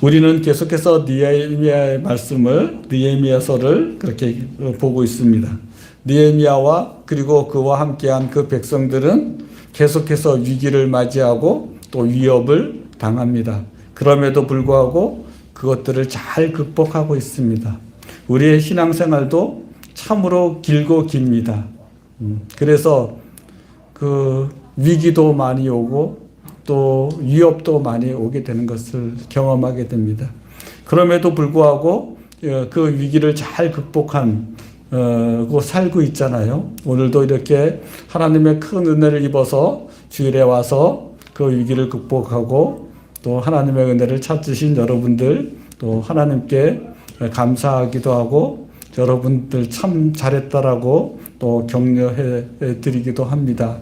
우리는 계속해서 느헤미야의 말씀을, 느헤미야서를 그렇게 보고 있습니다. 느헤미야와 그리고 그와 함께한 그 백성들은 계속해서 위기를 맞이하고 또 위협을 당합니다. 그럼에도 불구하고 그것들을 잘 극복하고 있습니다. 우리의 신앙생활도 참으로 길고 깁니다. 그래서 그 위기도 많이 오고 또 위협도 많이 오게 되는 것을 경험하게 됩니다. 그럼에도 불구하고 그 위기를 잘 극복하고 살고 있잖아요. 오늘도 이렇게 하나님의 큰 은혜를 입어서 주일에 와서 그 위기를 극복하고 또 하나님의 은혜를 찾으신 여러분들, 또 하나님께 감사하기도 하고 여러분들 참 잘했다라고 또 격려해 드리기도 합니다.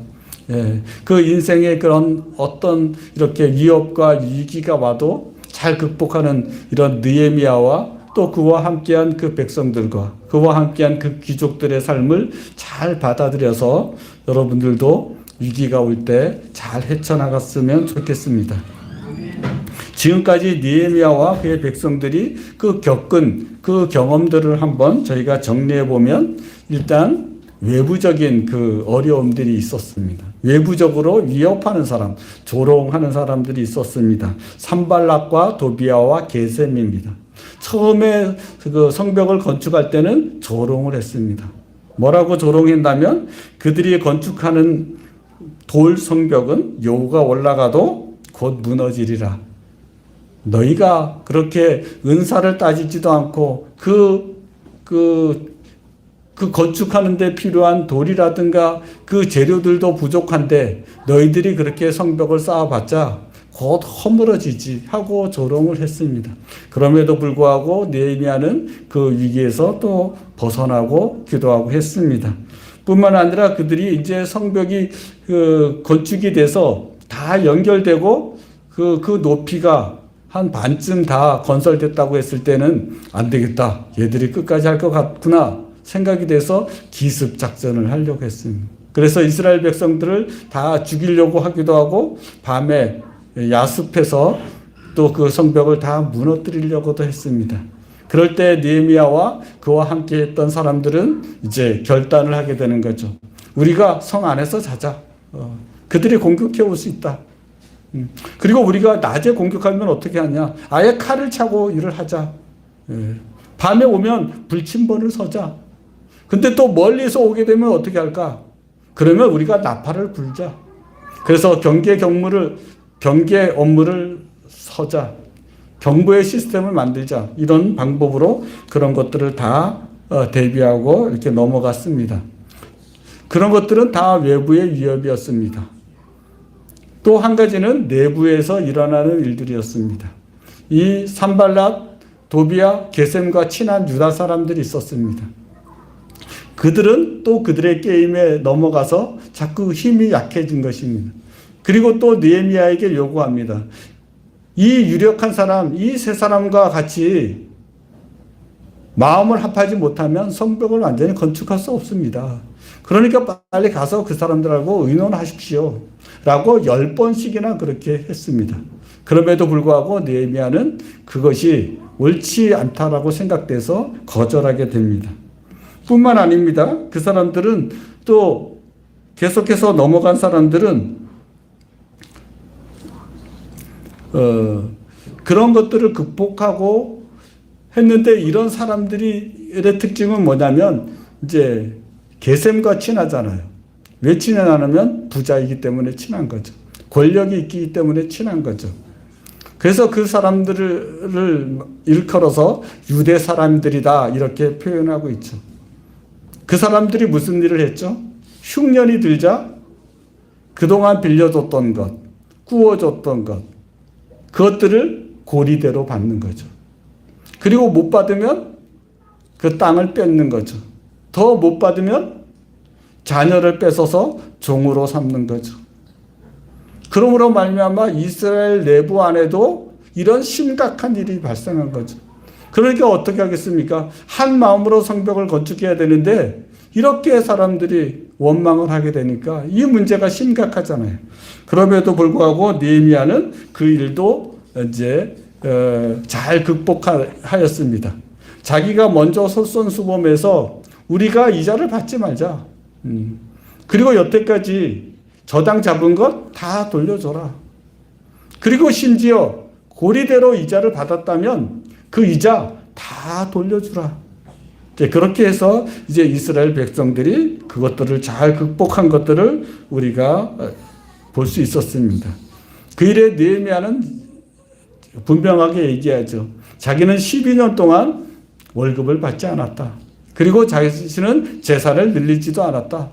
예, 그 인생의 그런 어떤 이렇게 위협과 위기가 와도 잘 극복하는 이런 느헤미야와 또 그와 함께한 그 백성들과 그와 함께한 그 귀족들의 삶을 잘 받아들여서 여러분들도 위기가 올 때 잘 헤쳐나갔으면 좋겠습니다. 지금까지 느헤미야와 그의 백성들이 그 겪은 그 경험들을 한번 저희가 정리해 보면 일단 외부적인 그 어려움들이 있었습니다. 외부적으로 위협하는 사람, 조롱하는 사람들이 있었습니다. 산발락과 도비아와 게셈입니다. 처음에 그 성벽을 건축할 때는 조롱을 했습니다. 뭐라고 조롱했다면 그들이 건축하는 돌 성벽은 여호가 올라가도 곧 무너지리라. 너희가 그렇게 은사를 따지지도 않고 그 건축하는 데 필요한 돌이라든가 그 재료들도 부족한데 너희들이 그렇게 성벽을 쌓아봤자 곧 허물어지지 하고 조롱을 했습니다. 그럼에도 불구하고 느헤미야는 그 위기에서 또 벗어나고 기도하고 했습니다. 뿐만 아니라 그들이 이제 성벽이 건축이 돼서 다 연결되고 그 높이가 한 반쯤 다 건설됐다고 했을 때는 안 되겠다. 얘들이 끝까지 할 것 같구나. 생각이 돼서 기습 작전을 하려고 했습니다. 그래서 이스라엘 백성들을 다 죽이려고 하기도 하고 밤에 야습해서 또 그 성벽을 다 무너뜨리려고도 했습니다. 그럴 때 느헤미야와 그와 함께 했던 사람들은 이제 결단을 하게 되는 거죠. 우리가 성 안에서 자자. 그들이 공격해 올 수 있다. 그리고 우리가 낮에 공격하면 어떻게 하냐. 아예 칼을 차고 일을 하자. 밤에 오면 불침번을 서자. 근데 또 멀리서 오게 되면 어떻게 할까? 그러면 우리가 나팔을 불자. 그래서 경계 업무를 서자. 경보의 시스템을 만들자. 이런 방법으로 그런 것들을 다 대비하고 이렇게 넘어갔습니다. 그런 것들은 다 외부의 위협이었습니다. 또 한 가지는 내부에서 일어나는 일들이었습니다. 이 산발락, 도비아, 게셈과 친한 유다 사람들이 있었습니다. 그들은 또 그들의 게임에 넘어가서 자꾸 힘이 약해진 것입니다. 그리고 또 느헤미야에게 요구합니다. 이 유력한 사람, 이 세 사람과 같이 마음을 합하지 못하면 성벽을 완전히 건축할 수 없습니다. 그러니까 빨리 가서 그 사람들하고 의논하십시오. 라고 10번씩이나 그렇게 했습니다. 그럼에도 불구하고 느헤미야는 그것이 옳지 않다라고 생각돼서 거절하게 됩니다. 뿐만 아닙니다. 그 사람들은 또 계속해서 넘어간 사람들은 그런 것들을 극복하고 했는데 이런 사람들의 특징은 뭐냐면 이제 게셈과 친하잖아요. 왜 친하냐면 부자이기 때문에 친한 거죠. 권력이 있기 때문에 친한 거죠. 그래서 그 사람들을 일컬어서 유대 사람들이다 이렇게 표현하고 있죠. 그 사람들이 무슨 일을 했죠? 흉년이 들자 그동안 빌려줬던 것, 구워줬던 것, 그것들을 고리대로 받는 거죠. 그리고 못 받으면 그 땅을 뺏는 거죠. 더 못 받으면 자녀를 뺏어서 종으로 삼는 거죠. 그러므로 말미암아 이스라엘 내부 안에도 이런 심각한 일이 발생한 거죠. 그러니까 어떻게 하겠습니까? 한 마음으로 성벽을 건축해야 되는데 이렇게 사람들이 원망을 하게 되니까 이 문제가 심각하잖아요. 그럼에도 불구하고 느헤미야는 그 일도 이제 잘 극복하였습니다. 자기가 먼저 솔선수범해서 우리가 이자를 받지 말자. 그리고 여태까지 저당 잡은 것 다 돌려줘라. 그리고 심지어 고리대로 이자를 받았다면 그 이자 다 돌려주라. 그렇게 해서 이제 이스라엘 백성들이 그것들을 잘 극복한 것들을 우리가 볼 수 있었습니다. 그 일에 느헤미야는 분명하게 얘기하죠. 자기는 12년 동안 월급을 받지 않았다. 그리고 자신은 재산을 늘리지도 않았다.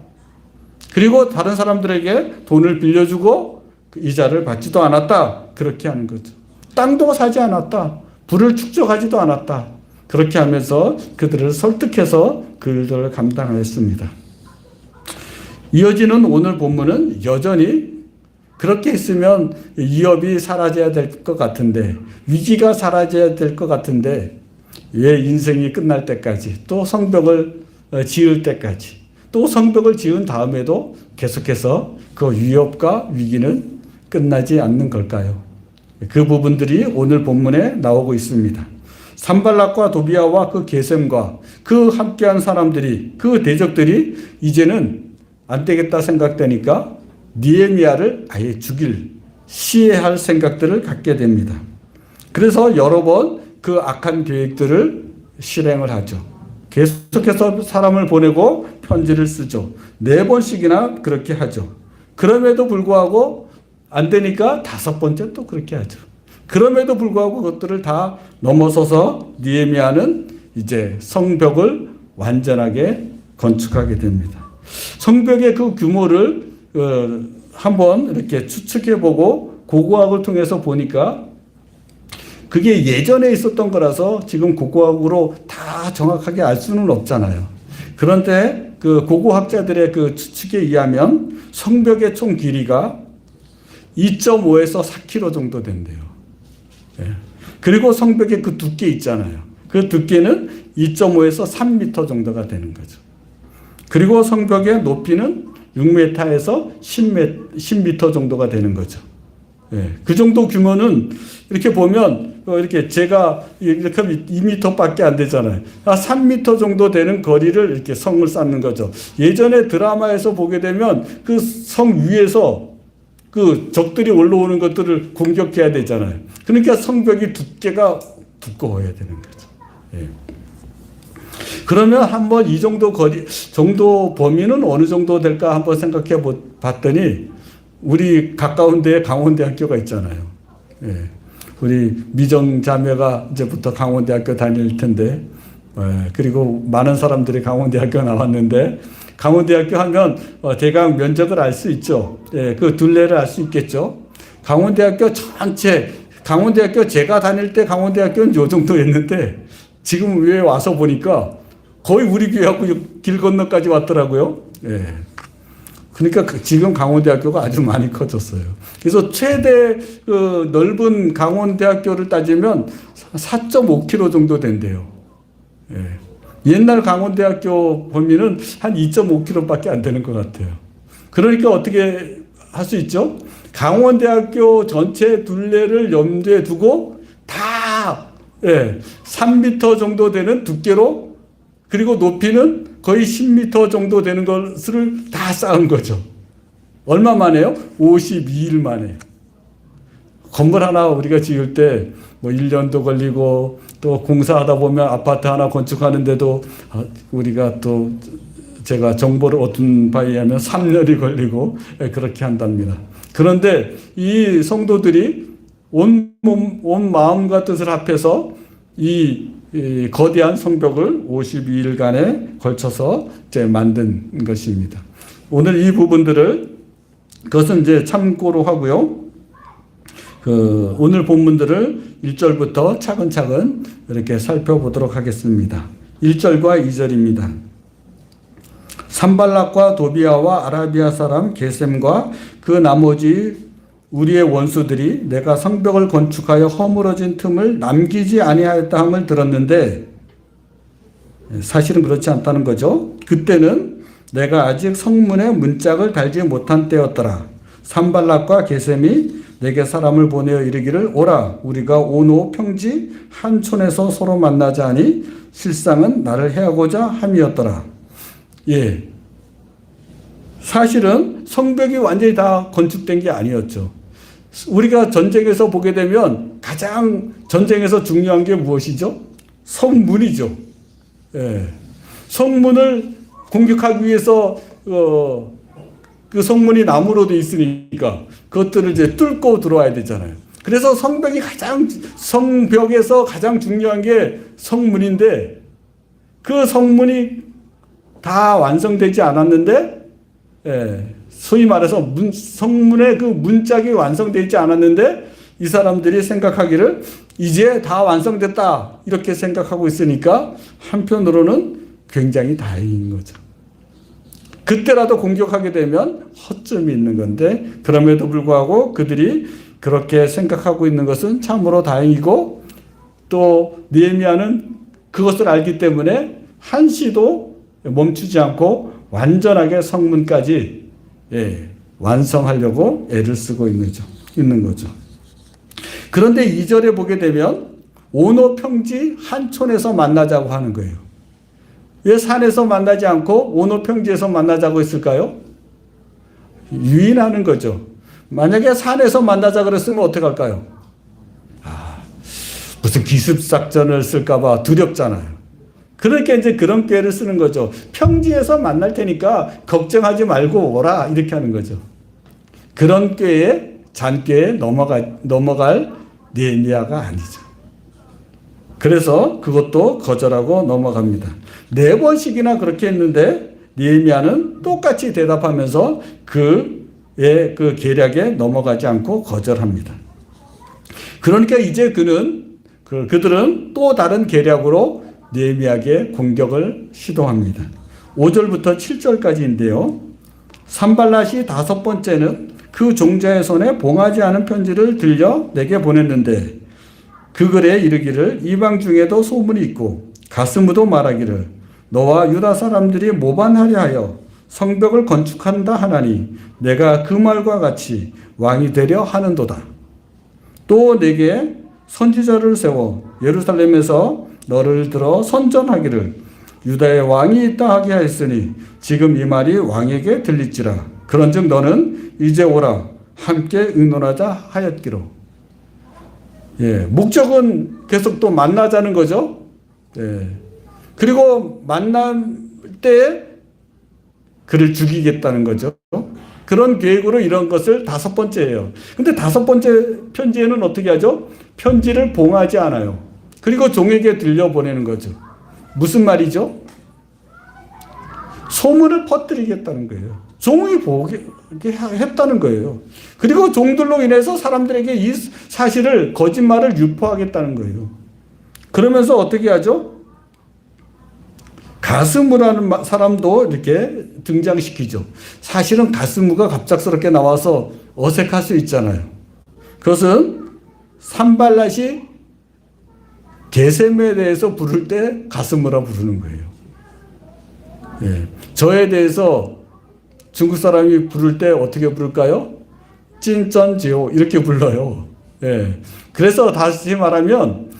그리고 다른 사람들에게 돈을 빌려주고 이자를 받지도 않았다. 그렇게 하는 거죠. 땅도 사지 않았다. 부를 축적하지도 않았다. 그렇게 하면서 그들을 설득해서 그 일들을 감당했습니다. 이어지는 오늘 본문은 여전히 그렇게 했으면 위협이 사라져야 될 것 같은데, 위기가 사라져야 될 것 같은데, 왜 인생이 끝날 때까지, 또 성벽을 지을 때까지, 또 성벽을 지은 다음에도 계속해서 그 위협과 위기는 끝나지 않는 걸까요? 그 부분들이 오늘 본문에 나오고 있습니다. 산발락과 도비아와 그 게셈과 그 함께한 사람들이, 그 대적들이 이제는 안 되겠다 생각되니까 느헤미야를 아예 시해할 생각들을 갖게 됩니다. 그래서 여러 번 그 악한 계획들을 실행을 하죠. 계속해서 사람을 보내고 편지를 쓰죠. 4번씩이나 그렇게 하죠. 그럼에도 불구하고 안 되니까 5번째 또 그렇게 하죠. 그럼에도 불구하고 그것들을 다 넘어서서 느헤미야는 이제 성벽을 완전하게 건축하게 됩니다. 성벽의 그 규모를 한번 이렇게 추측해보고 고고학을 통해서 보니까 그게 예전에 있었던 거라서 지금 고고학으로 다 정확하게 알 수는 없잖아요. 그런데 그 고고학자들의 그 추측에 의하면 성벽의 총 길이가 2.5에서 4km 정도 된대요. 그리고 성벽의 그 두께 있잖아요. 그 두께는 2.5에서 3m 정도가 되는 거죠. 그리고 성벽의 높이는 6m에서 10m 정도가 되는 거죠. 그 정도 규모는 이렇게 보면 이렇게 제가 이렇게 하면 2m밖에 안 되잖아요. 3m 정도 되는 거리를 이렇게 성을 쌓는 거죠. 예전에 드라마에서 보게 되면 그 성 위에서 그 적들이 올라오는 것들을 공격해야 되잖아요. 그러니까 성벽이 두께가 두꺼워야 되는 거죠. 그러면 한번 이 정도 정도 범위는 어느 정도 될까 한번 생각해 봤더니 우리 가까운 데에 강원대학교가 있잖아요. 우리 미정 자매가 이제부터 강원대학교 다닐 텐데, 그리고 많은 사람들이 강원대학교 나왔는데, 강원대학교 하면 대강 면적을 알 수 있죠. 그 둘레를 알 수 있겠죠. 강원대학교 전체, 강원대학교 제가 다닐 때 강원대학교는 요 정도였는데, 지금 왜 와서 보니까 거의 우리 교회하고 길 건너까지 왔더라고요. 그러니까 지금 강원대학교가 아주 많이 커졌어요. 그래서 최대 그 넓은 강원대학교를 따지면 4.5km 정도 된대요. 옛날 강원대학교 범위는 한 2.5km밖에 안 되는 것 같아요. 그러니까 어떻게 할 수 있죠? 강원대학교 전체 둘레를 염두에 두고 다 3m 정도 되는 두께로, 그리고 높이는 거의 10m 정도 되는 것을 다 쌓은 거죠. 얼마 만에요? 52일 만에. 건물 하나 우리가 지을 때 뭐 1년도 걸리고, 또 공사하다 보면 아파트 하나 건축하는데도 우리가 또 제가 정보를 얻은 바에 의하면 3년이 걸리고 그렇게 한답니다. 그런데 이 성도들이 온 마음과 뜻을 합해서 이 거대한 성벽을 52일간에 걸쳐서 이제 만든 것입니다. 오늘 이 부분들을, 그것은 이제 참고로 하고요. 오늘 본문들을 1절부터 차근차근 이렇게 살펴보도록 하겠습니다. 1절과 2절입니다. 산발락과 도비아와 아라비아 사람 게셈과 그 나머지 우리의 원수들이 내가 성벽을 건축하여 허물어진 틈을 남기지 아니하였다 함을 들었는데, 사실은 그렇지 않다는 거죠. 그때는 내가 아직 성문에 문짝을 달지 못한 때였더라. 산발락과 게셈이 내게 사람을 보내어 이르기를 오라 우리가 오노 평지 한 촌에서 서로 만나자 하니 실상은 나를 해하고자 함이었더라. 예. 사실은 성벽이 완전히 다 건축된 게 아니었죠. 우리가 전쟁에서 보게 되면 가장 전쟁에서 중요한 게 무엇이죠? 성문이죠. 예. 성문을 공격하기 위해서 그 성문이 나무로 돼 있으니까 그것들을 이제 뚫고 들어와야 되잖아요. 그래서 성벽에서 가장 중요한 게 성문인데 그 성문이 다 완성되지 않았는데, 예, 소위 말해서 성문의 그 문짝이 완성되지 않았는데 이 사람들이 생각하기를 이제 다 완성됐다 이렇게 생각하고 있으니까 한편으로는 굉장히 다행인 거죠. 그때라도 공격하게 되면 허점이 있는 건데 그럼에도 불구하고 그들이 그렇게 생각하고 있는 것은 참으로 다행이고 또 느헤미야는 그것을 알기 때문에 한시도 멈추지 않고 완전하게 성문까지 완성하려고 애를 쓰고 있는 거죠. 그런데 2절에 보게 되면 오노 평지 한 촌에서 만나자고 하는 거예요. 왜 산에서 만나지 않고 오노 평지에서 만나자고 했을까요? 유인하는 거죠. 만약에 산에서 만나자 그랬으면 어떻게 할까요? 무슨 기습작전을 쓸까봐 두렵잖아요. 그러니까 이제 그런 꾀를 쓰는 거죠. 평지에서 만날 테니까 걱정하지 말고 오라 이렇게 하는 거죠. 그런 꾀에 잔꾀에 넘어갈 느헤미야가 아니죠. 그래서 그것도 거절하고 넘어갑니다. 4번씩이나 그렇게 했는데 느헤미야는 똑같이 대답하면서 그의 그 계략에 넘어가지 않고 거절합니다. 그러니까 이제 그들은 또 다른 계략으로 느헤미야에게 공격을 시도합니다. 5절부터 7절까지인데요. 산발랏이 5번째는 그 종자의 손에 봉하지 않은 편지를 들려 내게 보냈는데 그 글에 이르기를 이방 중에도 소문이 있고 가스무도 말하기를 너와 유다 사람들이 모반하려 하여 성벽을 건축한다 하나니 내가 그 말과 같이 왕이 되려 하는도다. 또 내게 선지자를 세워 예루살렘에서 너를 들어 선전하기를 유다의 왕이 있다 하게 하였으니 지금 이 말이 왕에게 들릴지라. 그런즉 너는 이제 오라 함께 의논하자 하였기로. 목적은 계속 또 만나자는 거죠. 그리고 만날 때 그를 죽이겠다는 거죠. 그런 계획으로 이런 것을 5번째예요. 근데 5번째 편지에는 어떻게 하죠? 편지를 봉하지 않아요. 그리고 종에게 들려보내는 거죠. 무슨 말이죠? 소문을 퍼뜨리겠다는 거예요. 종이 보게 했다는 거예요. 그리고 종들로 인해서 사람들에게 이 사실을 거짓말을 유포하겠다는 거예요. 그러면서 어떻게 하죠? 가스무라는 사람도 이렇게 등장시키죠. 사실은 가스무가 갑작스럽게 나와서 어색할 수 있잖아요. 그것은 산발랏이 게셈에 대해서 부를 때 가스무라 부르는 거예요. 저에 대해서 중국 사람이 부를 때 어떻게 부를까요? 찐전지오 이렇게 불러요. 그래서 다시 말하면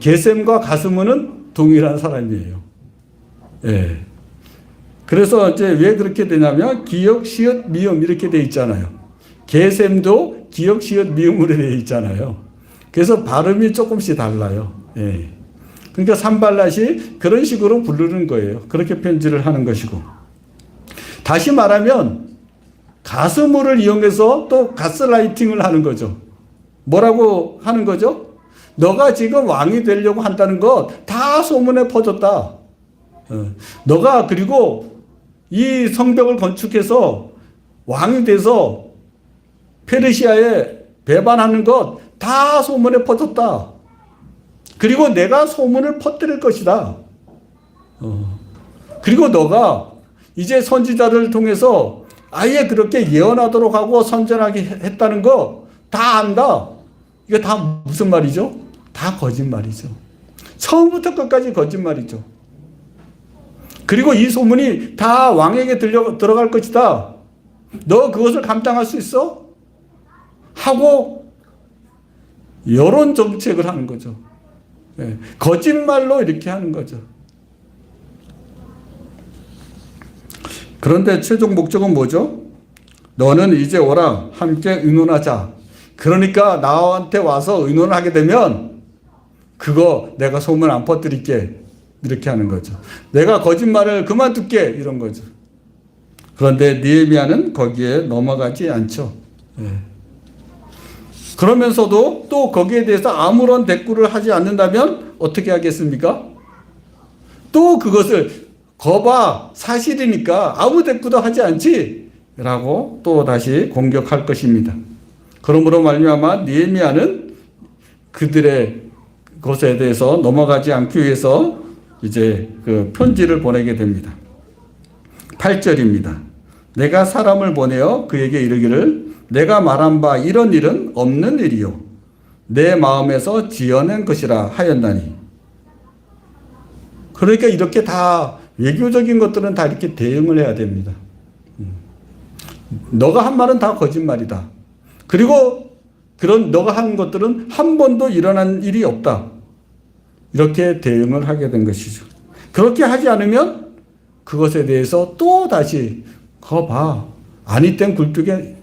게셈과 가스무는 동일한 사람이에요. 그래서 이제 왜 그렇게 되냐면 기역, 시읒, 미음 이렇게 돼 있잖아요. 게셈도 기역, 시읒, 미음으로 돼 있잖아요. 그래서 발음이 조금씩 달라요. 그러니까 산발랏이 그런 식으로 부르는 거예요. 그렇게 편지를 하는 것이고. 다시 말하면 가스물을 이용해서 또 가스라이팅을 하는 거죠. 뭐라고 하는 거죠? 너가 지금 왕이 되려고 한다는 것 다 소문에 퍼졌다. 너가 그리고 이 성벽을 건축해서 왕이 돼서 페르시아에 배반하는 것 다 소문에 퍼졌다. 그리고 내가 소문을 퍼뜨릴 것이다. 그리고 너가 이제 선지자를 통해서 아예 그렇게 예언하도록 하고 선전하게 했다는 거 다 안다. 이거 다 무슨 말이죠? 다 거짓말이죠. 처음부터 끝까지 거짓말이죠. 그리고 이 소문이 다 왕에게 들어갈 것이다. 너 그것을 감당할 수 있어? 하고 여론 정책을 하는 거죠. 예, 거짓말로 이렇게 하는 거죠. 그런데 최종 목적은 뭐죠? 너는 이제 오라, 함께 의논하자. 그러니까 나한테 와서 의논을 하게 되면 그거 내가 소문 안 퍼뜨릴게. 이렇게 하는 거죠. 내가 거짓말을 그만둘게. 이런 거죠. 그런데 느헤미야는 거기에 넘어가지 않죠. 예. 그러면서도 또 거기에 대해서 아무런 대꾸를 하지 않는다면 어떻게 하겠습니까? 또 그것을 거봐, 사실이니까 아무 대꾸도 하지 않지 라고 또 다시 공격할 것입니다. 그러므로 말미암아 느헤미야는 그들의 것에 대해서 넘어가지 않기 위해서 이제 그 편지를 보내게 됩니다. 8절입니다. 내가 사람을 보내어 그에게 이르기를 내가 말한 바 이런 일은 없는 일이요 내 마음에서 지어낸 것이라 하였나니. 그러니까 이렇게 다 외교적인 것들은 다 이렇게 대응을 해야 됩니다. 너가 한 말은 다 거짓말이다. 그리고 그런 너가 한 것들은 한 번도 일어난 일이 없다. 이렇게 대응을 하게 된 것이죠. 그렇게 하지 않으면 그것에 대해서 또 다시 그거 봐. 아니 땐 굴뚝에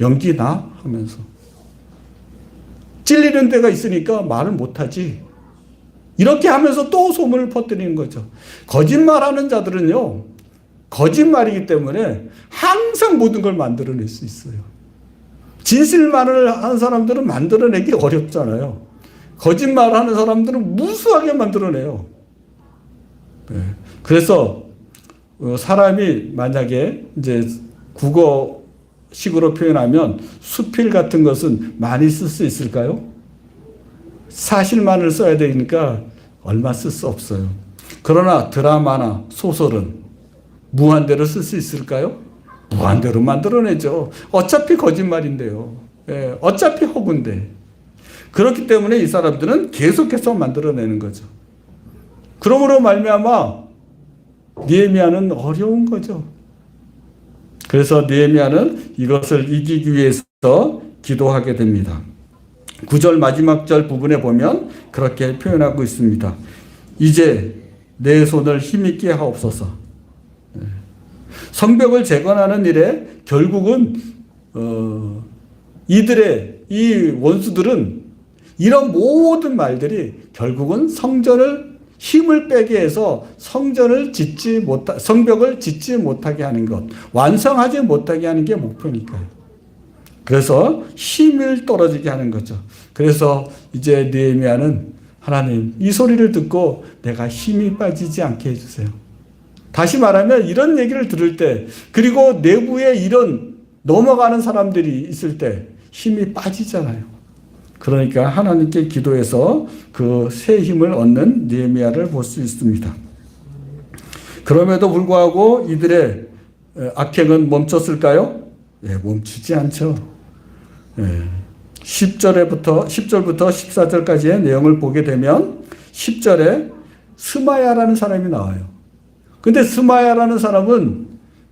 연기 나 하면서 찔리는 데가 있으니까 말을 못하지. 이렇게 하면서 또 소문을 퍼뜨리는 거죠. 거짓말하는 자들은요. 거짓말이기 때문에 항상 모든 걸 만들어낼 수 있어요. 진실만을 하는 사람들은 만들어내기 어렵잖아요. 거짓말하는 사람들은 무수하게 만들어내요. 네. 그래서 사람이 만약에 이제 국어식으로 표현하면 수필 같은 것은 많이 쓸 수 있을까요? 사실만을 써야 되니까 얼마 쓸 수 없어요. 그러나 드라마나 소설은 무한대로 쓸 수 있을까요? 무한대로 만들어내죠. 어차피 거짓말인데요. 예, 어차피 허구인데. 그렇기 때문에 이 사람들은 계속해서 만들어내는 거죠. 그러므로 말미암아 느헤미야는 어려운 거죠. 그래서 느헤미야는 이것을 이기기 위해서 기도하게 됩니다. 9절 마지막 절 부분에 보면 그렇게 표현하고 있습니다. 이제 내 손을 힘있게 하옵소서. 성벽을 재건하는 일에 결국은 이들의 이 원수들은 이런 모든 말들이 결국은 성전을 힘을 빼게 해서 성벽을 짓지 못하게 하는 것, 완성하지 못하게 하는 게 목표니까요. 그래서 힘을 떨어지게 하는 거죠. 그래서 이제 느헤미야는 하나님 이 소리를 듣고 내가 힘이 빠지지 않게 해주세요. 다시 말하면 이런 얘기를 들을 때 그리고 내부에 이런 넘어가는 사람들이 있을 때 힘이 빠지잖아요. 그러니까 하나님께 기도해서 그 새 힘을 얻는 느헤미야를 볼 수 있습니다. 그럼에도 불구하고 이들의 악행은 멈췄을까요? 네, 멈추지 않죠. 네. 10절부터 14절까지의 내용을 보게 되면 10절에 스마야라는 사람이 나와요. 근데 스마야라는 사람은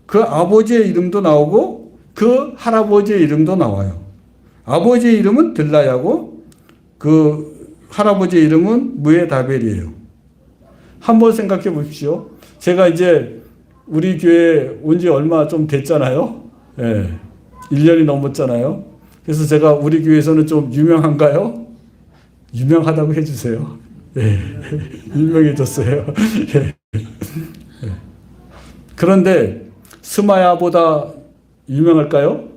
그 아버지의 이름도 나오고 그 할아버지의 이름도 나와요. 아버지의 이름은 들라야고 그 할아버지의 이름은 무에다벨이에요. 한번 생각해 보십시오. 제가 이제 우리 교회 온 지 얼마 좀 됐잖아요. 예, 1년이 넘었잖아요. 그래서 제가 우리 교회에서는 좀 유명한가요? 유명하다고 해주세요. 예, 유명해졌어요. 예. 그런데 스마야보다 유명할까요?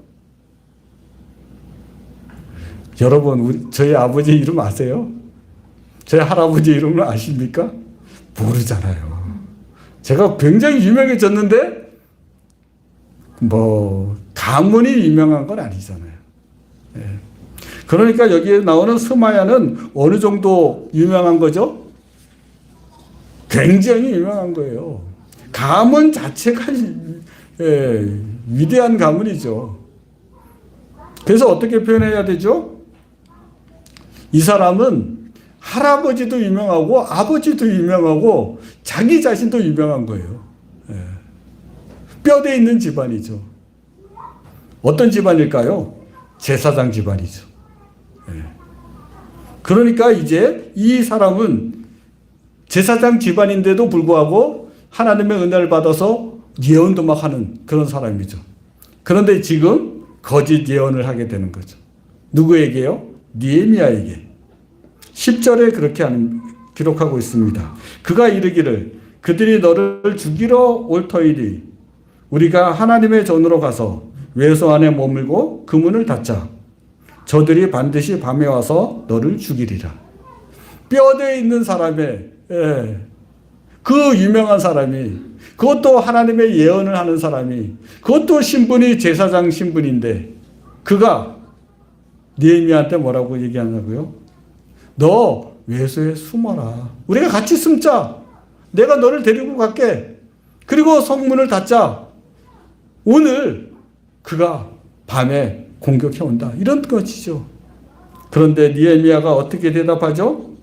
여러분, 저희 아버지 이름 아세요? 저희 할아버지 이름을 아십니까? 모르잖아요. 제가 굉장히 유명해졌는데 뭐 가문이 유명한 건 아니잖아요. 예. 그러니까 여기에 나오는 스마야는 어느 정도 유명한 거죠? 굉장히 유명한 거예요. 가문 자체가 위대한 가문이죠. 그래서 어떻게 표현해야 되죠? 이 사람은 할아버지도 유명하고 아버지도 유명하고 자기 자신도 유명한 거예요. 뼈대 있는 집안이죠. 어떤 집안일까요? 제사장 집안이죠. 예. 그러니까 이제 이 사람은 제사장 집안인데도 불구하고 하나님의 은혜를 받아서 예언도 막 하는 그런 사람이죠. 그런데 지금 거짓 예언을 하게 되는 거죠. 누구에게요? 느헤미야에게. 10절에 그렇게 기록하고 있습니다. 그가 이르기를 그들이 너를 죽이러 올 터이니 우리가 하나님의 전으로 가서 외소 안에 머물고 그 문을 닫자. 저들이 반드시 밤에 와서 너를 죽이리라. 뼈대에 있는 사람의 그 유명한 사람이, 그것도 하나님의 예언을 하는 사람이, 그것도 신분이 제사장 신분인데 그가 느헤미야한테 뭐라고 얘기하냐고요? 너 외소에 숨어라. 우리가 같이 숨자. 내가 너를 데리고 갈게. 그리고 성문을 닫자. 오늘 그가 밤에 공격해 온다. 이런 것이죠. 그런데 느헤미야가 어떻게 대답하죠?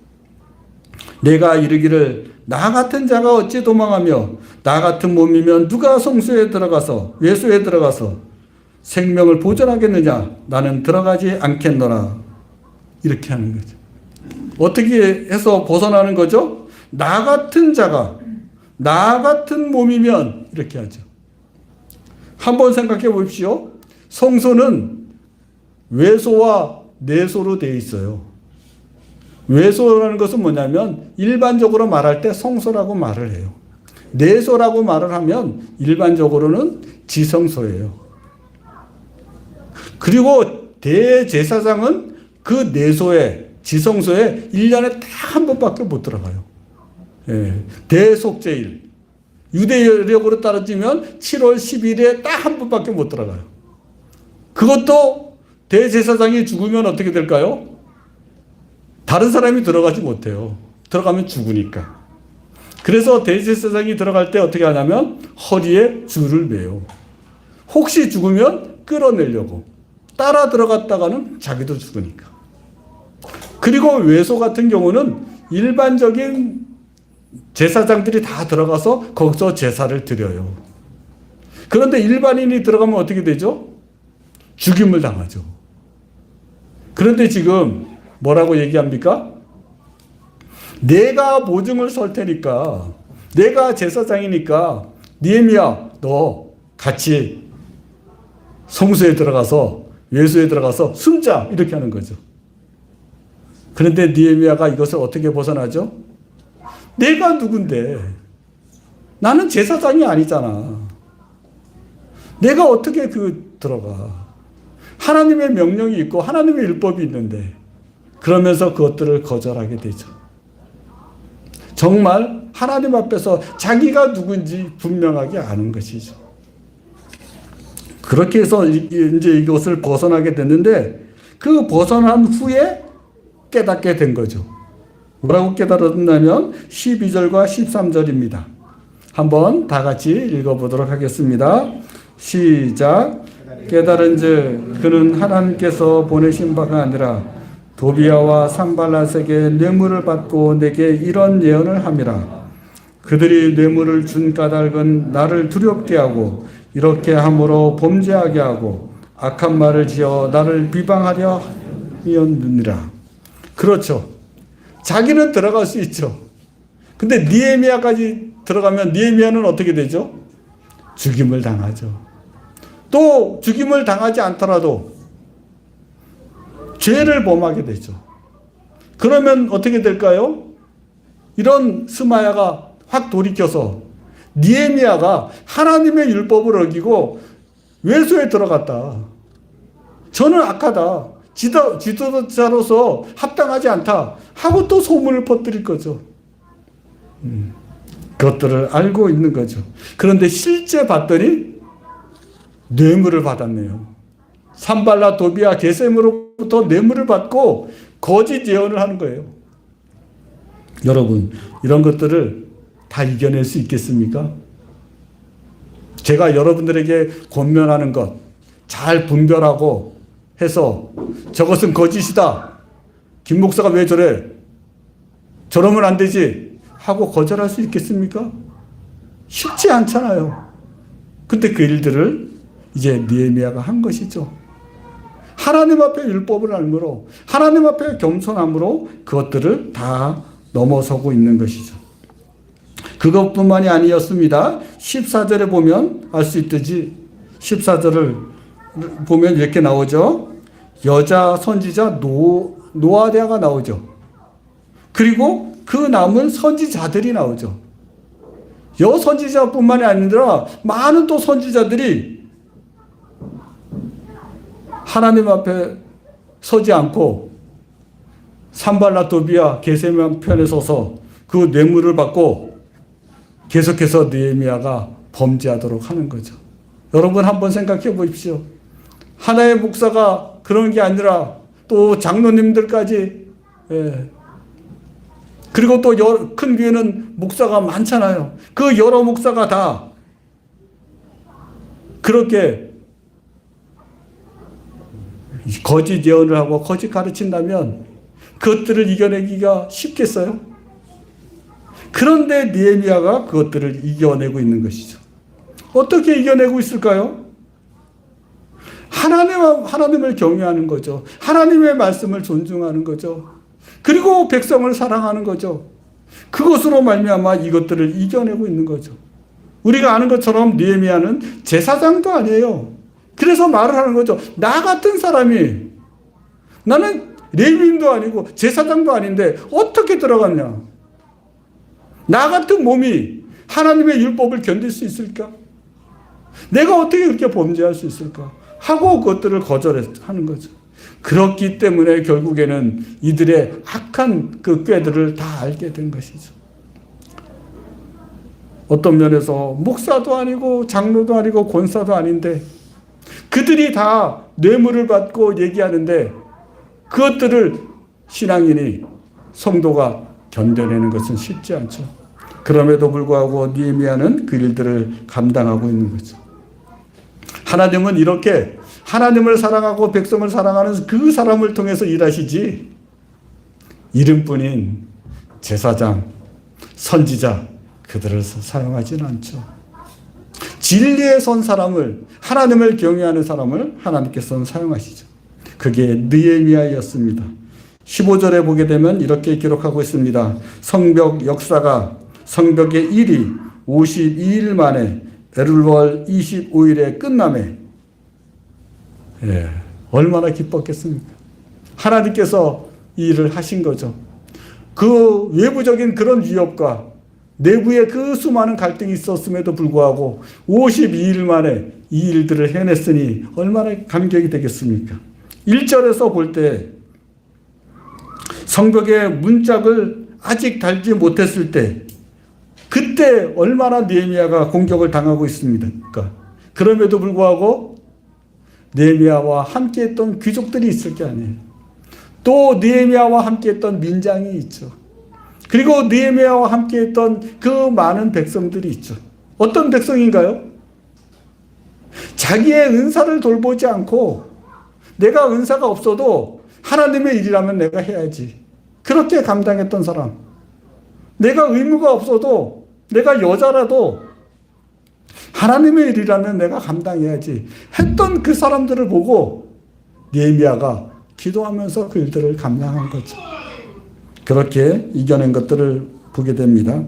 내가 이르기를 나 같은 자가 어찌 도망하며 나 같은 몸이면 누가 성소에 들어가서 외소에 들어가서 생명을 보존하겠느냐? 나는 들어가지 않겠노라. 이렇게 하는 거죠. 어떻게 해서 벗어나는 거죠? 나 같은 자가, 나 같은 몸이면 이렇게 하죠. 한번 생각해 보십시오. 성소는 외소와 내소로 되어 있어요. 외소라는 것은 뭐냐면 일반적으로 말할 때 성소라고 말을 해요. 내소라고 말을 하면 일반적으로는 지성소예요. 그리고 대제사장은 그 내소에, 지성소에 1년에 딱 한 번밖에 못 들어가요. 예, 대속죄일. 유대력으로 따라지면 7월 10일에 딱 한 번밖에 못 들어가요. 그것도 대제사장이 죽으면 어떻게 될까요? 다른 사람이 들어가지 못해요. 들어가면 죽으니까. 그래서 대제사장이 들어갈 때 어떻게 하냐면 허리에 줄을 매요. 혹시 죽으면 끌어내려고. 따라 들어갔다가는 자기도 죽으니까. 그리고 외소 같은 경우는 일반적인 제사장들이 다 들어가서 거기서 제사를 드려요. 그런데 일반인이 들어가면 어떻게 되죠? 죽임을 당하죠. 그런데 지금 뭐라고 얘기합니까? 내가 보증을 설 테니까, 내가 제사장이니까 느헤미야 너 같이 성소에 들어가서 외소에 들어가서 숨자 이렇게 하는 거죠. 그런데 느헤미야가 이것을 어떻게 벗어나죠? 내가 누군데? 나는 제사장이 아니잖아. 내가 어떻게 들어가? 하나님의 명령이 있고 하나님의 율법이 있는데 그러면서 그것들을 거절하게 되죠. 정말 하나님 앞에서 자기가 누군지 분명하게 아는 것이죠. 그렇게 해서 이제 이것을 벗어나게 됐는데 그 벗어난 후에 깨닫게 된 거죠. 뭐라고 깨달았냐면 12절과 13절입니다. 한번 다 같이 읽어보도록 하겠습니다. 시작. 깨달은즉 그는 하나님께서 보내신 바가 아니라 도비야와 산발랏에게 뇌물을 받고 내게 이런 예언을 함이라. 그들이 뇌물을 준 까닭은 나를 두렵게 하고 이렇게 함으로 범죄하게 하고 악한 말을 지어 나를 비방하려 하였느니라. 그렇죠. 자기는 들어갈 수 있죠. 근데 느헤미야까지 들어가면 느헤미야는 어떻게 되죠? 죽임을 당하죠. 또 죽임을 당하지 않더라도 죄를 범하게 되죠. 그러면 어떻게 될까요? 이런 스마야가 확 돌이켜서 느헤미야가 하나님의 율법을 어기고 외소에 들어갔다. 저는 악하다. 지도자로서 합당하지 않다. 하고 또 소문을 퍼뜨릴 거죠. 그것들을 알고 있는 거죠. 그런데 실제 봤더니 뇌물을 받았네요. 산발랏 도비야 게셈으로부터 뇌물을 받고 거짓 예언을 하는 거예요. 여러분, 이런 것들을 다 이겨낼 수 있겠습니까? 제가 여러분들에게 권면하는 것 잘 분별하고 해서 저것은 거짓이다. 김 목사가 왜 저래? 저러면 안 되지. 하고 거절할 수 있겠습니까? 쉽지 않잖아요. 근데 그 일들을 이제 느헤미야가 한 것이죠. 하나님 앞에 율법을 알므로, 하나님 앞에 겸손함으로 그것들을 다 넘어서고 있는 것이죠. 그것뿐만이 아니었습니다. 14절에 보면 알 수 있듯이 14절을 보면 이렇게 나오죠. 여자 선지자 노아디아가 나오죠. 그리고 그 남은 선지자들이 나오죠. 여 선지자뿐만이 아니라 많은 또 선지자들이 하나님 앞에 서지 않고 산발라 도비아 게셈 편에 서서 그 뇌물을 받고 계속해서 느헤미야가 범죄하도록 하는 거죠. 여러분 한번 생각해 보십시오. 하나의 목사가 그런 게 아니라 또 장로님들까지, 그리고 또 큰 교회는 목사가 많잖아요. 그 여러 목사가 다 그렇게 거짓 예언을 하고 거짓 가르친다면 그것들을 이겨내기가 쉽겠어요? 그런데 느헤미야가 그것들을 이겨내고 있는 것이죠. 어떻게 이겨내고 있을까요? 하나님을 경외하는 거죠. 하나님의 말씀을 존중하는 거죠. 그리고 백성을 사랑하는 거죠. 그것으로 말미암아 이것들을 이겨내고 있는 거죠. 우리가 아는 것처럼 느헤미야는 제사장도 아니에요. 그래서 말을 하는 거죠. 나 같은 사람이, 나는 레위인도 아니고 제사장도 아닌데 어떻게 들어갔냐? 나 같은 몸이 하나님의 율법을 견딜 수 있을까? 내가 어떻게 그렇게 범죄할 수 있을까? 하고 그것들을 거절하는 거죠. 그렇기 때문에 결국에는 이들의 악한 그 꾀들을 다 알게 된 것이죠. 어떤 면에서 목사도 아니고 장로도 아니고 권사도 아닌데 그들이 다 뇌물을 받고 얘기하는데 그것들을 신앙인이, 성도가 견뎌내는 것은 쉽지 않죠. 그럼에도 불구하고 느헤미야는 그 일들을 감당하고 있는 거죠. 하나님은 이렇게 하나님을 사랑하고 백성을 사랑하는 그 사람을 통해서 일하시지, 이름뿐인 제사장, 선지자 그들을 사용하지는 않죠. 진리에 선 사람을, 하나님을 경외하는 사람을 하나님께서는 사용하시죠. 그게 느헤미야였습니다. 15절에 보게 되면 이렇게 기록하고 있습니다. 성벽 역사가 성벽의 일이 52일 만에 엘룰월 25일에 끝나매. 얼마나 기뻤겠습니까? 하나님께서 이 일을 하신 거죠. 그 외부적인 그런 위협과 내부에 그 수많은 갈등이 있었음에도 불구하고 52일 만에 이 일들을 해냈으니 얼마나 감격이 되겠습니까? 1절에서 볼 때 성벽의 문짝을 아직 달지 못했을 때 그때 얼마나 느헤미야가 공격을 당하고 있습니까? 그럼에도 불구하고 느헤미야와 함께했던 귀족들이 있을 게 아니에요. 또 느헤미야와 함께했던 민장이 있죠. 그리고 느헤미야와 함께했던 그 많은 백성들이 있죠. 어떤 백성인가요? 자기의 은사를 돌보지 않고 내가 은사가 없어도 하나님의 일이라면 내가 해야지. 그렇게 감당했던 사람. 내가 의무가 없어도 내가 여자라도 하나님의 일이라면 내가 감당해야지 했던 그 사람들을 보고 느헤미야가 기도하면서 그 일들을 감당한 거죠. 그렇게 이겨낸 것들을 보게 됩니다.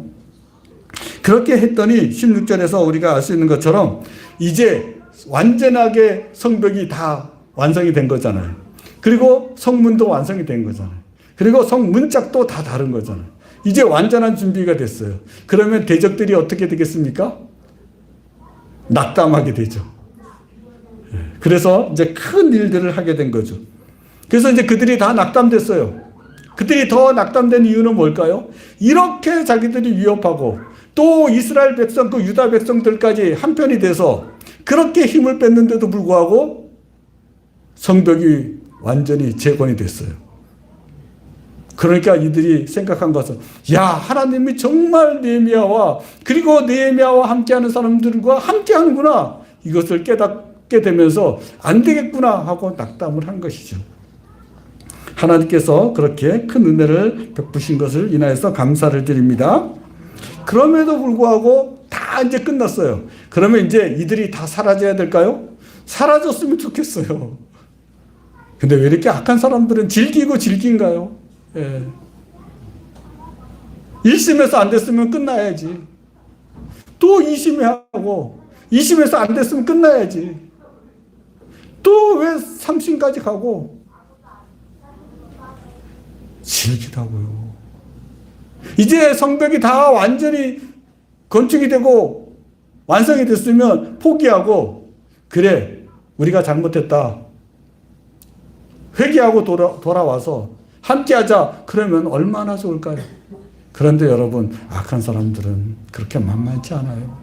그렇게 했더니 16절에서 우리가 알 수 있는 것처럼 이제 완전하게 성벽이 다 완성이 된 거잖아요. 그리고 성문도 완성이 된 거잖아요. 그리고 성문짝도 다 다른 거잖아요. 이제 완전한 준비가 됐어요. 그러면 대적들이 어떻게 되겠습니까? 낙담하게 되죠. 그래서 이제 큰 일들을 하게 된 거죠. 그래서 이제 그들이 다 낙담됐어요. 그들이 더 낙담된 이유는 뭘까요? 이렇게 자기들이 위협하고 또 이스라엘 백성, 그 유다 백성들까지 한편이 돼서 그렇게 힘을 뺐는데도 불구하고 성벽이 완전히 재건이 됐어요. 그러니까 이들이 생각한 것은 야, 하나님이 정말 느헤미야와 그리고 느헤미야와 함께하는 사람들과 함께하는구나. 이것을 깨닫게 되면서 안 되겠구나 하고 낙담을 한 것이죠. 하나님께서 그렇게 큰 은혜를 베푸신 것을 인하여서 감사를 드립니다. 그럼에도 불구하고 다 이제 끝났어요. 그러면 이제 이들이 다 사라져야 될까요? 사라졌으면 좋겠어요. 근데 왜 이렇게 악한 사람들은 질기고 질긴가요? 예. 1심에서 안 됐으면 끝나야지. 또 2심에 하고 2심에서 안 됐으면 끝나야지. 또 왜 3심까지 가고 질기다고요. 이제 성벽이 다 완전히 건축이 되고 완성이 됐으면 포기하고 그래 우리가 잘못했다. 회개하고 돌아와서 함께하자. 그러면 얼마나 좋을까요? 그런데 여러분 악한 사람들은 그렇게 만만치 않아요.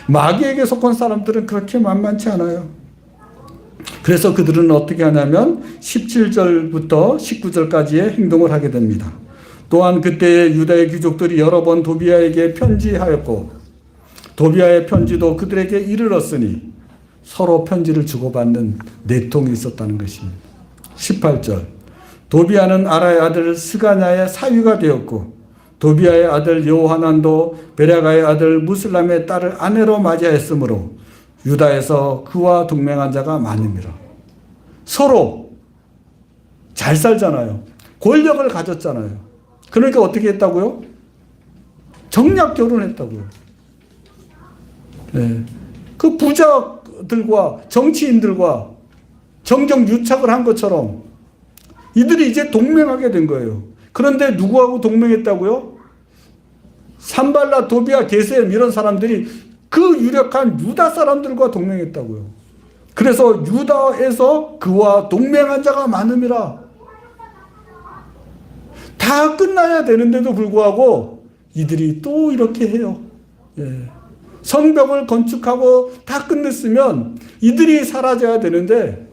마귀에게 속한 사람들은 그렇게 만만치 않아요. 그래서 그들은 어떻게 하냐면 17절부터 19절까지의 행동을 하게 됩니다. 또한 그때 유다의 귀족들이 여러 번 도비아에게 편지하였고 도비아의 편지도 그들에게 이르렀으니 서로 편지를 주고받는 내통이 있었다는 것입니다. 18절 도비아는 아라의 아들 스가냐의 사위가 되었고 도비아의 아들 요하난도 베라가의 아들 무슬람의 딸을 아내로 맞이하였으므로 유다에서 그와 동맹한 자가 많음이라. 서로 잘 살잖아요. 권력을 가졌잖아요. 그러니까 어떻게 했다고요? 정략 결혼했다고요. 네. 그 부자들과 정치인들과 정정 유착을 한 것처럼 이들이 이제 동맹하게 된 거예요. 그런데 누구하고 동맹했다고요? 산발라, 도비아, 게셈 이런 사람들이 그 유력한 유다 사람들과 동맹했다고요. 그래서 유다에서 그와 동맹한 자가 많음이라. 다 끝나야 되는데도 불구하고 이들이 또 이렇게 해요. 예. 성벽을 건축하고 다 끝냈으면 이들이 사라져야 되는데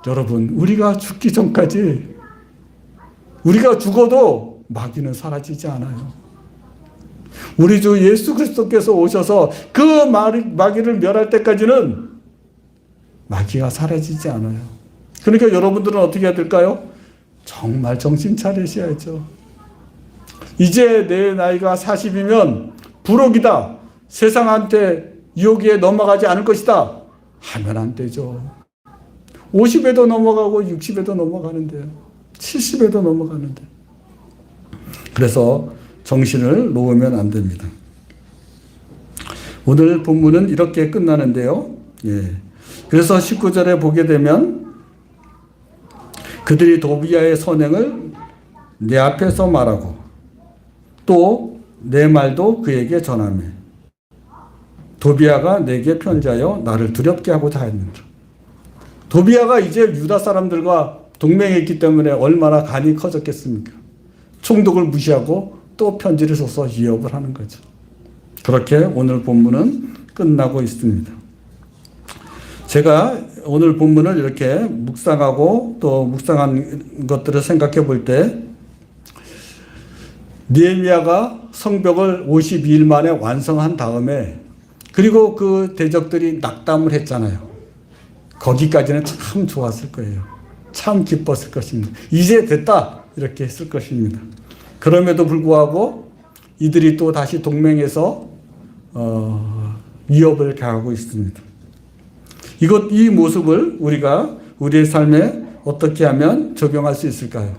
여러분 우리가 죽기 전까지 우리가 죽어도 마귀는 사라지지 않아요. 우리 주 예수 그리스도께서 오셔서 그 마귀를 멸할 때까지는 마귀가 사라지지 않아요. 그러니까 여러분들은 어떻게 해야 될까요? 정말 정신 차리셔야죠. 이제 내 나이가 40이면 부록이다. 세상한테 유혹에 넘어가지 않을 것이다. 하면 안 되죠. 50에도 넘어가고 60에도 넘어가는데요. 70에도 넘어가는데. 그래서 정신을 놓으면 안 됩니다. 오늘 본문은 이렇게 끝나는데요. 예. 그래서 19절에 보게 되면 그들이 도비아의 선행을 내 앞에서 말하고 또 내 말도 그에게 전하며 도비아가 내게 편지하여 나를 두렵게 하고자 했느니라. 도비아가 이제 유다 사람들과 동맹했기 때문에 얼마나 간이 커졌겠습니까? 총독을 무시하고 또 편지를 써서 위협을 하는 거죠. 그렇게 오늘 본문은 끝나고 있습니다. 제가 오늘 본문을 이렇게 묵상하고 또 묵상한 것들을 생각해 볼 때 느헤미야가 성벽을 52일 만에 완성한 다음에 그리고 그 대적들이 낙담을 했잖아요. 거기까지는 참 좋았을 거예요. 참 기뻤을 것입니다. 이제 됐다 이렇게 했을 것입니다. 그럼에도 불구하고 이들이 또 다시 동맹해서 위협을 가하고 있습니다. 이 모습을 우리가 우리의 삶에 어떻게 하면 적용할 수 있을까요?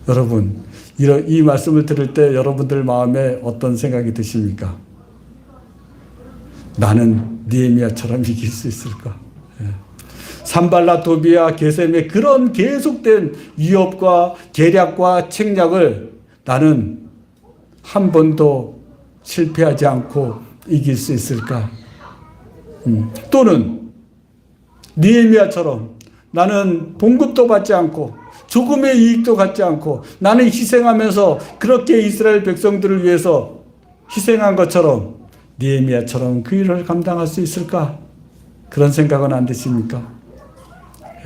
여러분, 이 말씀을 들을 때 여러분들 마음에 어떤 생각이 드십니까? 나는 느헤미야처럼 이길 수 있을까? 산발라, 도비아, 게셈의 그런 계속된 위협과 계략과 책략을 나는 한 번도 실패하지 않고 이길 수 있을까? 또는 느헤미야처럼 나는 봉급도 받지 않고 조금의 이익도 갖지 않고 나는 희생하면서 그렇게 이스라엘 백성들을 위해서 희생한 것처럼 느헤미야처럼 그 일을 감당할 수 있을까? 그런 생각은 안 드십니까?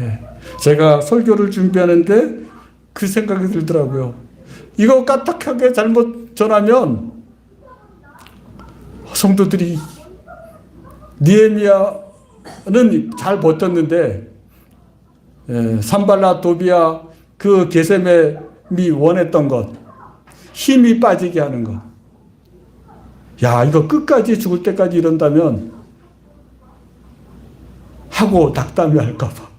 예. 제가 설교를 준비하는데 그 생각이 들더라고요. 이거 까딱하게 잘못 전하면 성도들이 느헤미야는 잘 버텼는데 산발라, 도비아, 그 게셈이 원했던 것, 힘이 빠지게 하는 것. 야, 이거 끝까지 죽을 때까지 이런다면 하고 낙담이 할까 봐.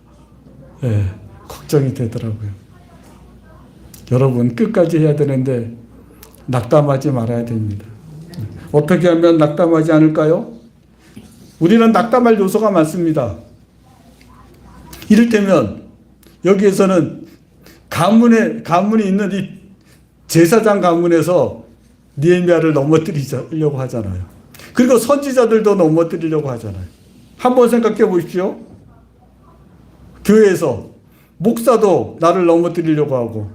예, 걱정이 되더라고요. 여러분 끝까지 해야 되는데 낙담하지 말아야 됩니다. 어떻게 하면 낙담하지 않을까요? 우리는 낙담할 요소가 많습니다. 이를테면 여기에서는 가문이 있는 이 제사장 가문에서 느헤미야를 넘어뜨리려고 하잖아요. 그리고 선지자들도 넘어뜨리려고 하잖아요. 한번 생각해 보십시오. 교회에서 목사도 나를 넘어뜨리려고 하고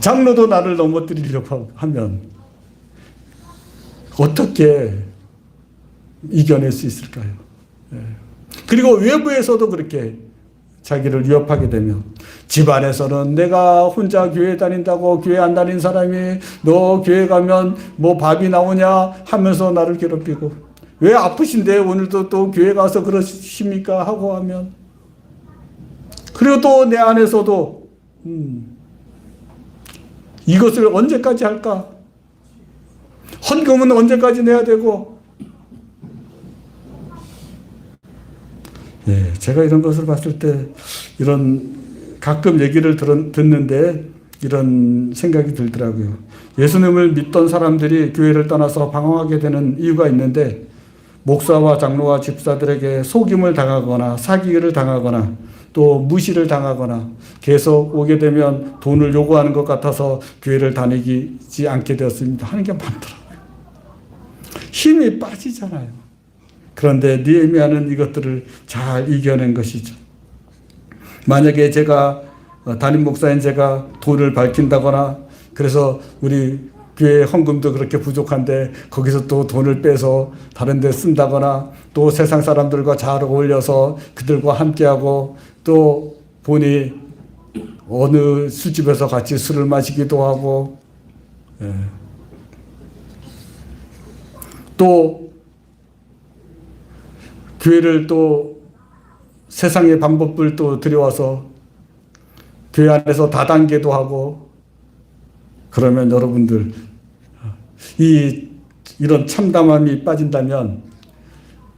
장로도 나를 넘어뜨리려고 하면 어떻게 이겨낼 수 있을까요? 그리고 외부에서도 그렇게 자기를 위협하게 되면 집안에서는 내가 혼자 교회 다닌다고 교회 안 다닌 사람이 너 교회 가면 뭐 밥이 나오냐 하면서 나를 괴롭히고 왜 아프신데 오늘도 또 교회 가서 그러십니까 하고 하면 그리고 또 내 안에서도 이것을 언제까지 할까? 헌금은 언제까지 내야 되고 예, 제가 이런 것을 봤을 때 이런 가끔 얘기를 듣는데 이런 생각이 들더라고요. 예수님을 믿던 사람들이 교회를 떠나서 방황하게 되는 이유가 있는데 목사와 장로와 집사들에게 속임을 당하거나 사기를 당하거나 또 무시를 당하거나 계속 오게 되면 돈을 요구하는 것 같아서 교회를 다니지 않게 되었습니다. 하는 게 많더라고요. 힘이 빠지잖아요. 그런데 느헤미야는 이것들을 잘 이겨낸 것이죠. 만약에 제가 담임 목사인 제가 돈을 밝힌다거나 그래서 우리 교회 헌금도 그렇게 부족한데 거기서 또 돈을 빼서 다른 데 쓴다거나 또 세상 사람들과 잘 어울려서 그들과 함께하고 또 보니 어느 술집에서 같이 술을 마시기도 하고 또 교회를 또 세상의 방법을 또 들여와서 교회 안에서 다단계도 하고 그러면 여러분들 이런 참담함이 빠진다면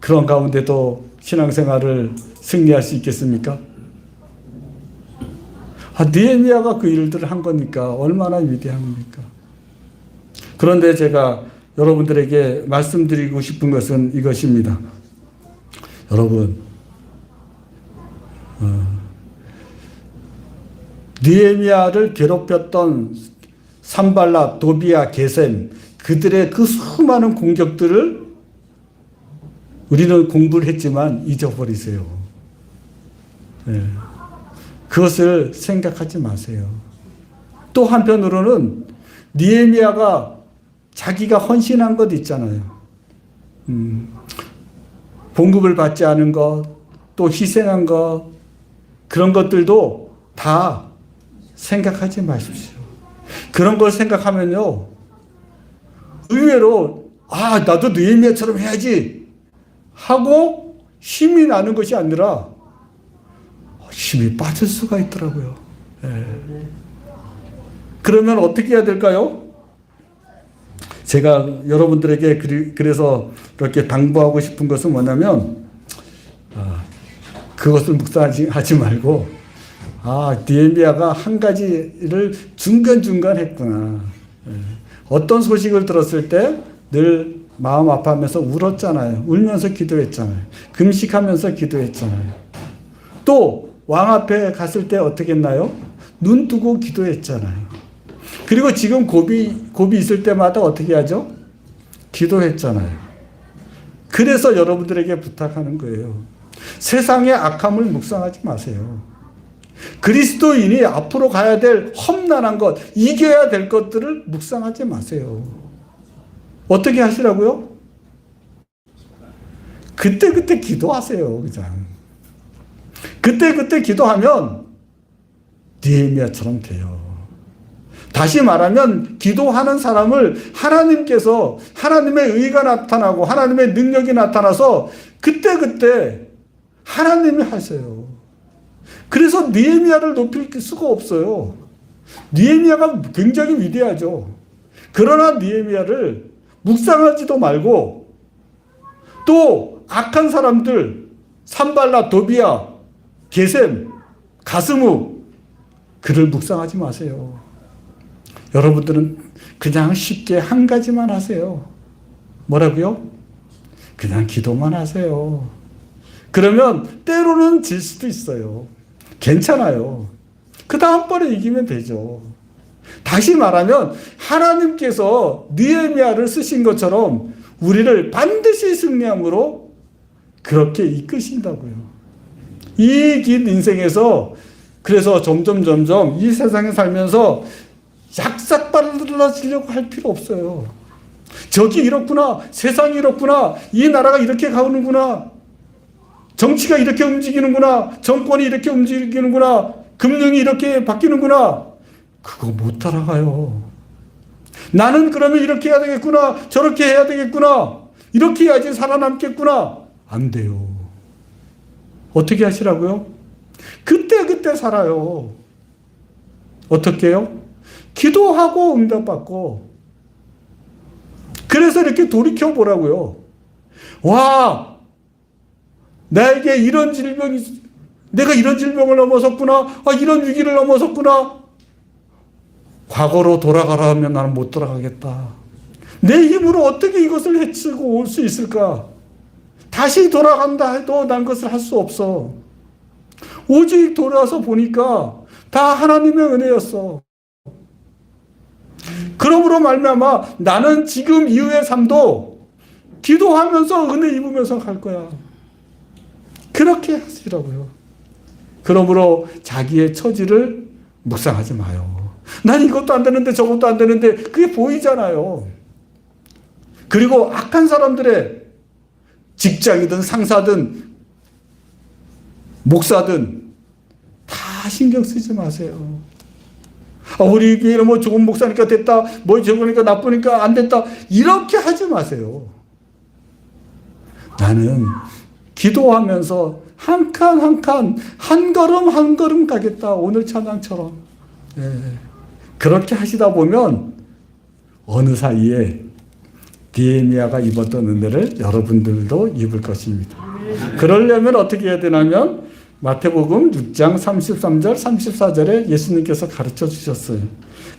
그런 가운데도 신앙생활을 승리할 수 있겠습니까? 느헤미야가 그 일들을 한 거니까 얼마나 위대합니까? 그런데 제가 여러분들에게 말씀드리고 싶은 것은 이것입니다. 여러분, 느헤미야를 괴롭혔던 산발랏, 도비야, 게셈 그들의 그 수많은 공격들을 우리는 공부를 했지만 잊어버리세요. 네. 그것을 생각하지 마세요. 또 한편으로는 느헤미야가 자기가 헌신한 것 있잖아요. 봉급을 받지 않은 것, 또 희생한 것, 그런 것들도 다 생각하지 마십시오. 그런 걸 생각하면요, 의외로, 나도 느헤미야처럼 해야지 하고 힘이 나는 것이 아니라 힘이 빠질 수가 있더라고요. 네. 그러면 어떻게 해야 될까요? 제가 여러분들에게 그래서 이렇게 당부하고 싶은 것은 뭐냐면 그것을 묵상하지 말고 느헤미야가 한 가지를 중간중간 했구나. 어떤 소식을 들었을 때 늘 마음 아파하면서 울었잖아요. 울면서 기도했잖아요. 금식하면서 기도했잖아요. 또 왕 앞에 갔을 때 어떻게 했나요? 눈 뜨고 기도했잖아요. 그리고 지금 고비 있을 때마다 어떻게 하죠? 기도했잖아요. 그래서 여러분들에게 부탁하는 거예요. 세상의 악함을 묵상하지 마세요. 그리스도인이 앞으로 가야 될 험난한 것, 이겨야 될 것들을 묵상하지 마세요. 어떻게 하시라고요? 그때그때 기도하세요. 그냥. 그때그때 기도하면 느헤미야처럼 돼요. 다시 말하면 기도하는 사람을 하나님께서 하나님의 의가 나타나고 하나님의 능력이 나타나서 그때그때 하나님이 하세요. 그래서 느헤미야를 높일 수가 없어요. 느헤미야가 굉장히 위대하죠. 그러나 느헤미야를 묵상하지도 말고 또 악한 사람들 산발랏, 도비야, 게셈 가슴우 그를 묵상하지 마세요. 여러분들은 그냥 쉽게 한 가지만 하세요. 뭐라고요? 그냥 기도만 하세요. 그러면 때로는 질 수도 있어요. 괜찮아요. 그 다음번에 이기면 되죠. 다시 말하면 하나님께서 느헤미야를 쓰신 것처럼 우리를 반드시 승리함으로 그렇게 이끄신다고요. 이 긴 인생에서 그래서 점점 이 세상에 살면서 약삭빠르러지려고 할 필요 없어요. 저기 이렇구나, 세상이 이렇구나, 이 나라가 이렇게 가는구나, 정치가 이렇게 움직이는구나, 정권이 이렇게 움직이는구나, 금융이 이렇게 바뀌는구나. 그거 못 따라가요. 나는 그러면 이렇게 해야 되겠구나, 저렇게 해야 되겠구나, 이렇게 해야지 살아남겠구나. 안 돼요. 어떻게 하시라고요? 그때 살아요. 어떻게 해요? 기도하고 응답받고. 그래서 이렇게 돌이켜보라고요. 와, 나에게 이런 질병이, 내가 이런 질병을 넘어섰구나. 이런 위기를 넘어섰구나. 과거로 돌아가라 하면 나는 못 돌아가겠다. 내 힘으로 어떻게 이것을 헤치고 올 수 있을까? 다시 돌아간다 해도 난 그것을 할 수 없어. 오직 돌아서 보니까 다 하나님의 은혜였어. 그러므로 말미암아 나는 지금 이후의 삶도 기도하면서 은혜 입으면서 갈 거야. 그렇게 하시라고요. 그러므로 자기의 처지를 묵상하지 마요. 난 이것도 안 되는데 저것도 안 되는데 그게 보이잖아요. 그리고 악한 사람들의 직장이든 상사든 목사든 다 신경 쓰지 마세요. 우리 교회는 뭐 좋은 목사니까 됐다, 뭐 저거니까 나쁘니까 안 됐다, 이렇게 하지 마세요. 나는 기도하면서 한 칸 한 칸, 한 걸음 한 걸음 가겠다. 오늘 찬양처럼. 그렇게 하시다 보면 어느 사이에 느헤미야가 입었던 은혜를 여러분들도 입을 것입니다. 그러려면 어떻게 해야 되냐면 마태복음 6장 33절 34절에 예수님께서 가르쳐 주셨어요.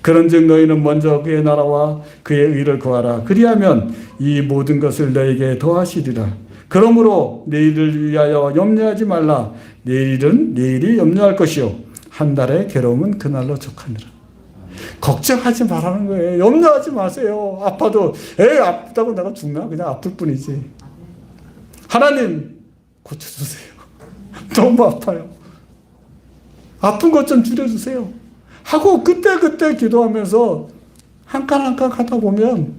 그런즉 너희는 먼저 그의 나라와 그의 의를 구하라. 그리하면 이 모든 것을 너에게 더하시리라. 그러므로 내일을 위하여 염려하지 말라. 내일은 내일이 염려할 것이요 한 달의 괴로움은 그날로 족하니라. 걱정하지 말라는 거예요. 염려하지 마세요. 아파도 아프다고 내가 죽나? 그냥 아플 뿐이지. 하나님 고쳐주세요. 너무 아파요. 아픈 것 좀 줄여주세요. 하고 그때 기도하면서 한 칸 한 칸 하다 보면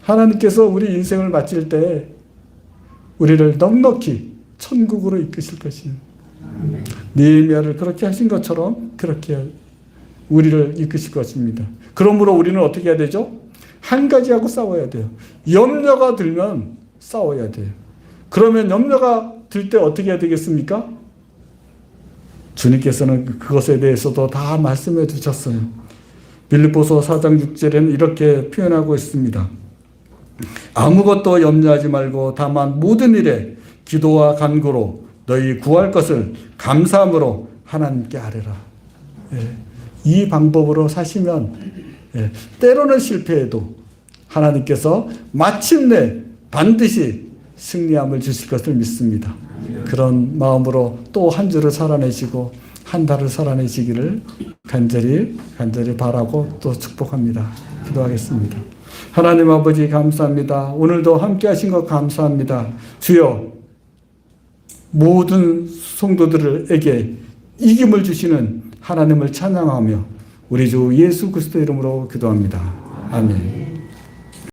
하나님께서 우리 인생을 마칠 때 우리를 넉넉히 천국으로 이끄실 것입니다. 느헤미야를 그렇게 하신 것처럼 그렇게 우리를 이끄실 것입니다. 그러므로 우리는 어떻게 해야 되죠? 한 가지하고 싸워야 돼요. 염려가 들면 싸워야 돼요. 그러면 염려가 들 때 어떻게 해야 되겠습니까? 주님께서는 그것에 대해서도 다 말씀해 주셨어요. 빌립보서 4장 6절에는 이렇게 표현하고 있습니다. 아무것도 염려하지 말고 다만 모든 일에 기도와 간구로 너희 구할 것을 감사함으로 하나님께 아뢰라. 이 방법으로 사시면 때로는 실패해도 하나님께서 마침내 반드시 승리함을 주실 것을 믿습니다. 그런 마음으로 또 한 주를 살아내시고 한 달을 살아내시기를 간절히 바라고 또 축복합니다. 기도하겠습니다. 하나님 아버지 감사합니다. 오늘도 함께 하신 것 감사합니다. 주여, 모든 성도들에게 이김을 주시는 하나님을 찬양하며 우리 주 예수 그리스도 이름으로 기도합니다. 아멘.